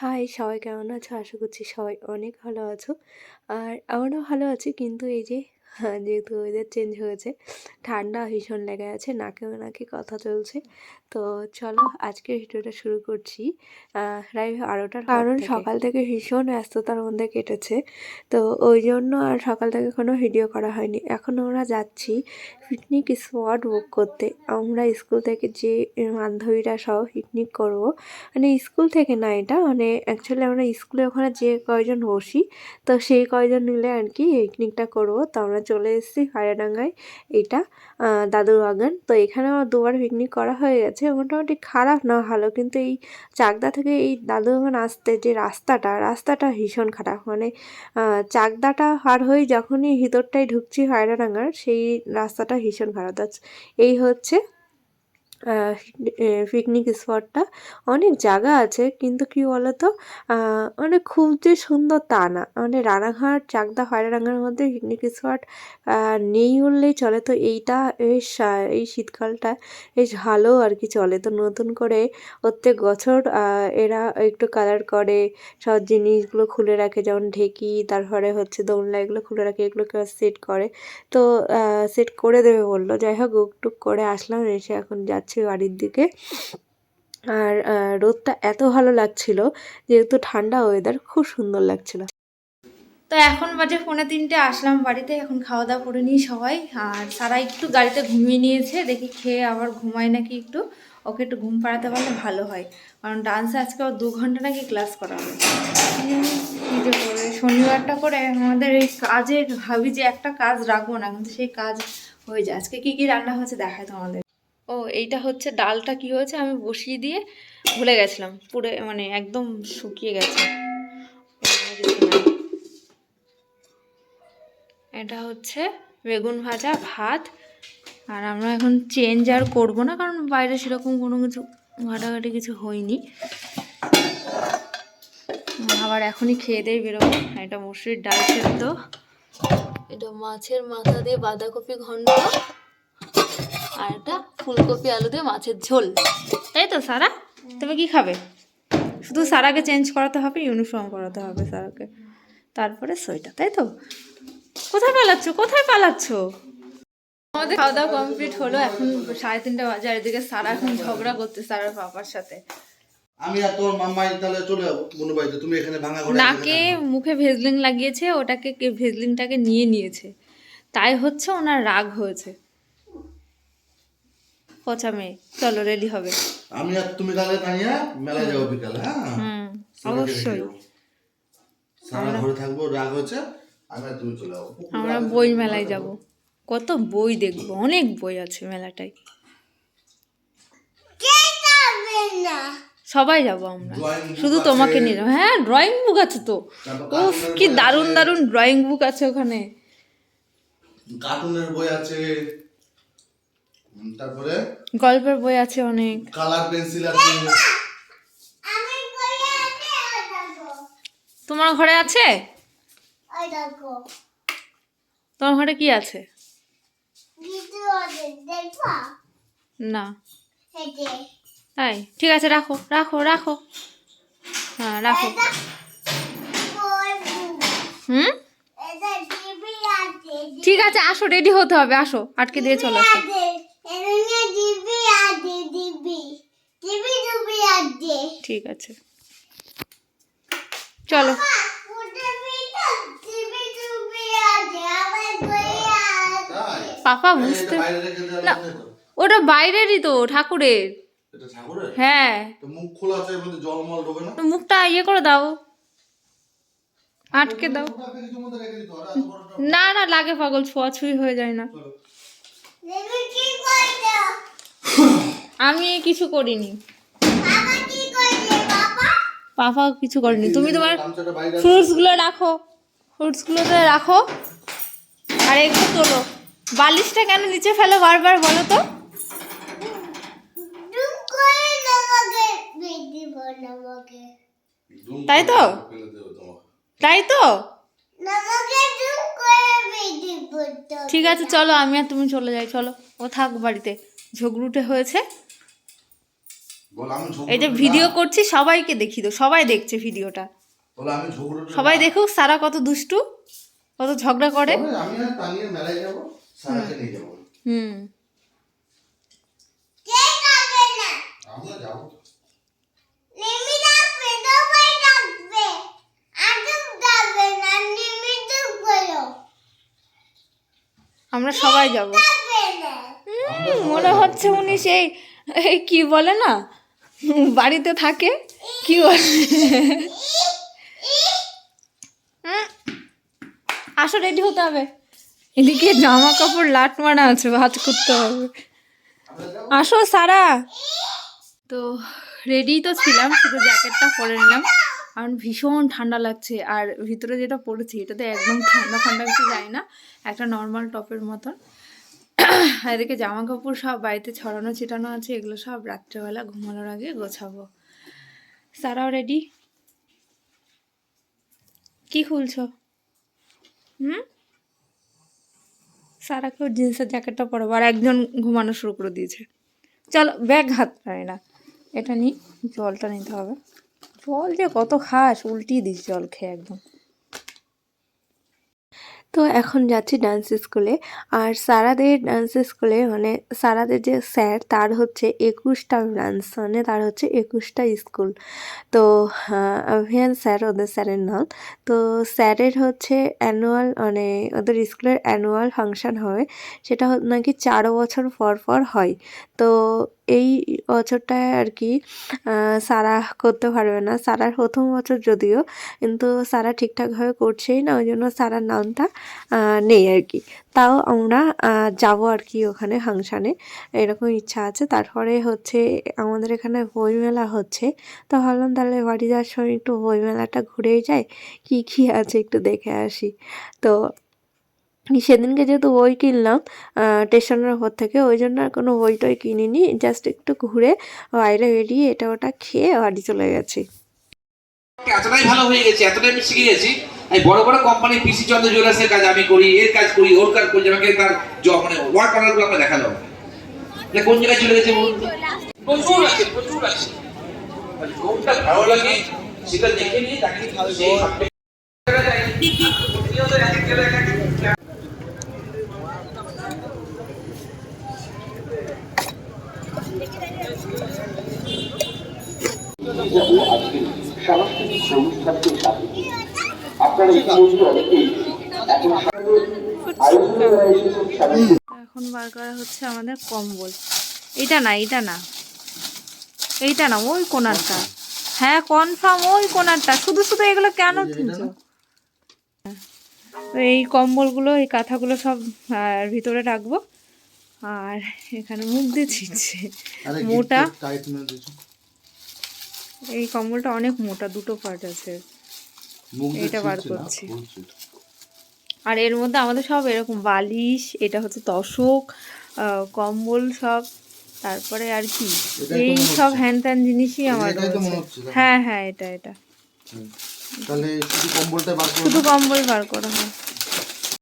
High, সবাই কেমন আছো? আশা করছি সবাই অনেক ভালো আছো। আর আমরাও ভালো আছি, কিন্তু এই যে যেহেতু ওয়েদার চেঞ্জ হয়েছে, ঠান্ডা ভীষণ লেগে আছে, নাকেও নাকি কথা চলছে। তো চলো আজকের ভিডিওটা শুরু করছি প্রায় 12টার কারণ সকাল থেকে ভীষণ ব্যস্ততার মধ্যে কেটেছে। তো ওই জন্য আর সকাল থেকে কোনো ভিডিও করা হয়নি। এখন আমরা যাচ্ছি পিকনিক স্পট বুক করতে। আমরা স্কুল থেকে যে বান্ধবীরা সহ পিকনিক করব, মানে স্কুল থেকে না, এটা মানে অ্যাকচুয়ালি আমরা স্কুলে ওখানে যে কয়জন বসি, তো সেই কয়জন মিলে আর কি পিকনিকটা করবো। তো আমরা চলে এসেছি হায়রাডাঙ্গায়, এটা দাদুর বাগান। তো এখানে আমার দুবার পিকনিক করা হয়ে গেছে, মোটামুটি খারাপ না, ভালো। কিন্তু এই চাকদা থেকে এই দাদুর বাগান আসতে যে রাস্তাটা ভীষণ খারাপ, মানে চাকদাটা পার হয়ে যখনই ভিতরটায় ঢুকছি হায়রাডাঙ্গার, সেই রাস্তাটা ভীষণ খারাপ। এই হচ্ছে পিকনিক স্পটটা। অনেক জায়গা আছে, কিন্তু কি বলতো, মানে খুব যে সুন্দর তা না। মানে রানাঘাট, চাকদা, হায়রাডাঙ্গার মধ্যে পিকনিক স্পট নেই বললেই চলে। তো এইটা বেশ এই শীতকালটা বেশ ভালো আর কি চলে। তো নতুন করে প্রত্যেক বছর এরা একটু কালার করে, সব জিনিসগুলো খুলে রাখে, যেমন ঢেকি, তারপরে হচ্ছে দোলনা, এগুলো খুলে রাখে, এগুলোকে সেট করে। তো সেট করে দেবে বললো। যাই হোক, টুক করে আসলাম, এসে এখন যাচ্ছি বাড়ির দিকে। আর রোদটা এত ভালো লাগছিল, যেহেতু ঠান্ডা ওয়েদার, খুব সুন্দর লাগছিল। তো এখন বাজে 2:45, আসলাম বাড়িতে। এখন খাওয়া দাওয়া করে নিই সবাই। আর সারা একটু গাড়িতে ঘুমিয়ে নিয়েছে, দেখি খেয়ে আবার ঘুমায় নাকি একটু। ওকে একটু ঘুম পাড়াতে পারলে ভালো হয়, কারণ ডান্সে আজকে আবার 2 ঘন্টা নাকি ক্লাস করা হবে। কী যে করে শনিবারটা করে আমাদের এই কাজের, ভাবি যে একটা কাজ রাখবো না, কিন্তু সেই কাজ হয়ে যায়। আজকে কী কী রান্না হয়েছে দেখায় তোমাদের। ও, এইটা হচ্ছে ডালটা কি হয়েছে আমি বসিয়ে দিয়ে ভুলে গেছিলাম, পুরো মানে একদম শুকিয়ে গেছে। এটা হচ্ছে বেগুন ভাজা, ভাত। আর আমরা এখন চেঞ্জ আর করবো না, কারণ বাইরে সেরকম কোনো কিছু ঘাটাঘাটি কিছু হয়নি। আবার এখনই খেয়ে দিয়ে বেরোবো। এটা মসুরির ডাল সেদ্ধ, এটা মাছের মাথা দিয়ে বাঁধাকপি ঘন্ট, আর এটা ফুলকপি আলু দিয়ে মাছের ঝোল। তাই তো সারা, তুমি কি খাবে? শুধু সারাকে চেঞ্জ করাতে হবে, ইউনিফর্ম করাতে হবে সারাকে, তারপরে সোয়েটার। তাই তো? কোথায় পালাচ্ছ, কোথায় পালাচ্ছ? আমাদের খাওয়া দাওয়া কমপ্লিট হলো, এখন 3:30 বাজে। আর এদিকে সারা এখন ঝগড়া করতে সারার পাপার সাথে। আমি আর তোর মাম্মাই তাহলে চলে যাবো বোনের বাড়িতে, তুমি এখানে ভাঙা ঘরে নাকে মুখে ভেজলিন লাগিয়েছে, ওটাকে ভেজলিনটাকে নিয়ে নিয়েছে, তাই হচ্ছে ওনার রাগ হয়েছে। পচা মেয়ে, চলো রেডি হবে। আমি আর তুমি তাহলে তানিয়া মেলায় যাবো বিকালে। হ্যাঁ, অবশ্যই সারা ঘরে থাকবো, রাগ হচ্ছে। আমি আর তুমি চলে যাবো, আমরা বই মেলায় যাব, কত বই দেখবো, অনেক বই আছে মেলাটায়। সবাই যাবো আমরা, শুধু তোমাকে নিয়ে যাবো। হ্যাঁ, ড্রয়িং বুক আছে তো। উফ, কি দারুণ দারুণ ড্রয়িং বুক আছে ওখানে। কার্টুনের বই আছে, তারপরে গল্পের বই আছে অনেক, কালার পেন্সিল আছে। তোমার ঘরে আছে? তোমার ঘরে কি আছে? না, তাই ঠিক আছে, রাখো রাখো রাখো। হ্যাঁ রাখো। হুম, ঠিক আছে, আসো, রেডি হতে হবে, আসো, আটকে দিয়ে চলে আসো। ঠিক আছে, চলো। পাপা বুঝতে না, ওটা বাইরেরই তো, ঠাকুরের। এটা ঠাকুরের? হ্যাঁ। তো মুখ খোলা আছে, এর মধ্যে জলমল ঢোকে না? তো মুখটা ইয়ে করে দাও, আটকে দাও। না না, লাগে, পাগল, ছোঁয়াছুঁই হয়ে যায় না। আমি কিছু করিনি, পাপা কিছু করেনি। তুমি তোমার ফ্রুটসগুলো রাখো, ফ্রুটসগুলোতে রাখো। আর এগুলো তোলো। বালিশটা কেন নিচে ফেলো বারবার, বলো তো? তাই তো, তাই তো। ঠিক আছে, চলো, আমি আর তুমি চলে যাই, চলো। ও থাক বাড়িতে, ঝগড়ুটে হয়েছে। বল আমি এই যে ভিডিও করছি, সবাইকে দেখি তো, সবাই দেখছে ভিডিওটা, বল আমি ঝগড়াটা সবাই দেখুক সারা কত দুষ্টু, কত ঝগড়া করে। আমি আর তানিয়া মেলায় যাব, সারাকে নিয়ে যাব। হুম, আমরা যাব। আমরা সবাই যাব। মনে হচ্ছে উনি সেই এই কি বলে না, বাড়িতে থাকে, কি বলে, আসো রেডি হতে হবে, এদিকে জামা কাপড় লাট মারা আছে, ভাঁজ করতে হবে, আসো সারা। তো রেডি তো ছিলাম, শুধু জ্যাকেটটা পরে নিলাম কারণ ভীষণ ঠান্ডা লাগছে। আর ভিতরে যেটা পরেছি এটাতে একদম ঠান্ডা ঠান্ডা কিছু যায় না, একটা নর্মাল টপের মতন। এদিকে জামা কাপড় সব বাড়িতে ছড়ানো ছিটানো আছে, এগুলো সব রাত্রেবেলা ঘুমানোর আগে গোছাবো। সারাও রেডি? কি খুলছো? সারাকেও জিন্সের জ্যাকেটটা পরাবো, আর একজন ঘুমানো শুরু করে দিয়েছে। চলো ব্যাগ হাত পায় না, এটা নিই, জলটা নিতে হবে। জল যে কত খাস, উল্টিয়ে দিস জল খেয়ে একদম। তো এখন যাচ্ছি ডান্স স্কুলে। আর সারাদের ডান্স স্কুলে মানে সারাদের যে স্যার তার হচ্ছে 21টা ব্রাঞ্চ, মানে তার হচ্ছে 21টা স্কুল। তো অভিয়ান স্যার ওদের স্যারের নাম। তো স্যারের হচ্ছে অ্যানুয়াল, মানে ওদের স্কুলের অ্যানুয়াল ফাংশন হবে, সেটা নাকি 4 বছর পর পর হয়। তো এই বছরটায় আর কি সারা করতে পারবে না, সারার প্রথম বছর যদিও, কিন্তু সারা ঠিকঠাকভাবে করছেই না, ওই জন্য সারার নামটা নেই আর কি। তাও আমরা যাব আর কি ওখানে ফাংশানে, এরকম ইচ্ছা আছে। তারপরে হচ্ছে আমাদের এখানে বইমেলা হচ্ছে, তো ভাবলাম তাহলে বাড়ি যাওয়ার সময় একটু বইমেলাটা ঘুরেই যাই, কী কী আছে একটু দেখে আসি। তো সেদিনকে যেহেতু বই কিনলাম স্টেশনের ওপর থেকে, ওই জন্য আর কোনো বই টই কিনিনি, জাস্ট একটু ঘুরে বাইরে বেরিয়ে এটা ওটা খেয়ে বাড়ি চলে গেছি। এতটাই ভালো হয়ে গেছে, এতটাই আমি শিখে গেছি, আমি বড় বড় কোম্পানি পিসি চন্দ্র জুয়েলার্সের কাজ আমি করি, এর কাজ করি, ওর কাজ করি, আমাকে তার মানে ওয়ার্ক অর্ডারগুলো আমরা দেখালো। কোন জায়গায় চলে গেছে বলুন? প্রচুর আছে, প্রচুর আছে। কোনটা ভালো লাগে সেটা দেখে নিয়ে তাকে সেই হাতে সাংস্কৃতিক অনুষ্ঠানকে সাথে আপনারা ইতিমধ্যে অনেকেই এখন বার করা হচ্ছে আমাদের কম্বল। এটা না, এটা না, এইটা না, ওই কোনারটা। হ্যাঁ কনফার্ম ওই কোনারটা। শুধু শুধু এগুলো কেন কিনছো? তো এই কম্বলগুলো, এই কাঁথাগুলো সব ভিতরে রাখবো। আর এখানে মুখ দিয়ে ছিটছে, মোটা। এই কম্বলটা অনেক মোটা, দুটো পার্ট আছে, এটা বার করছি। আর এর মধ্যে আমাদের সব এরকম বালিশ, এটা হচ্ছে তোশক, কম্বল সব, তারপরে আর কি এই সব হ্যান ত্যান জিনিসই আমার রয়েছে। হ্যাঁ হ্যাঁ, এটা এটা তাহলে শুধু কম্বলটা বার করব, শুধু কম্বল বার করা হয়।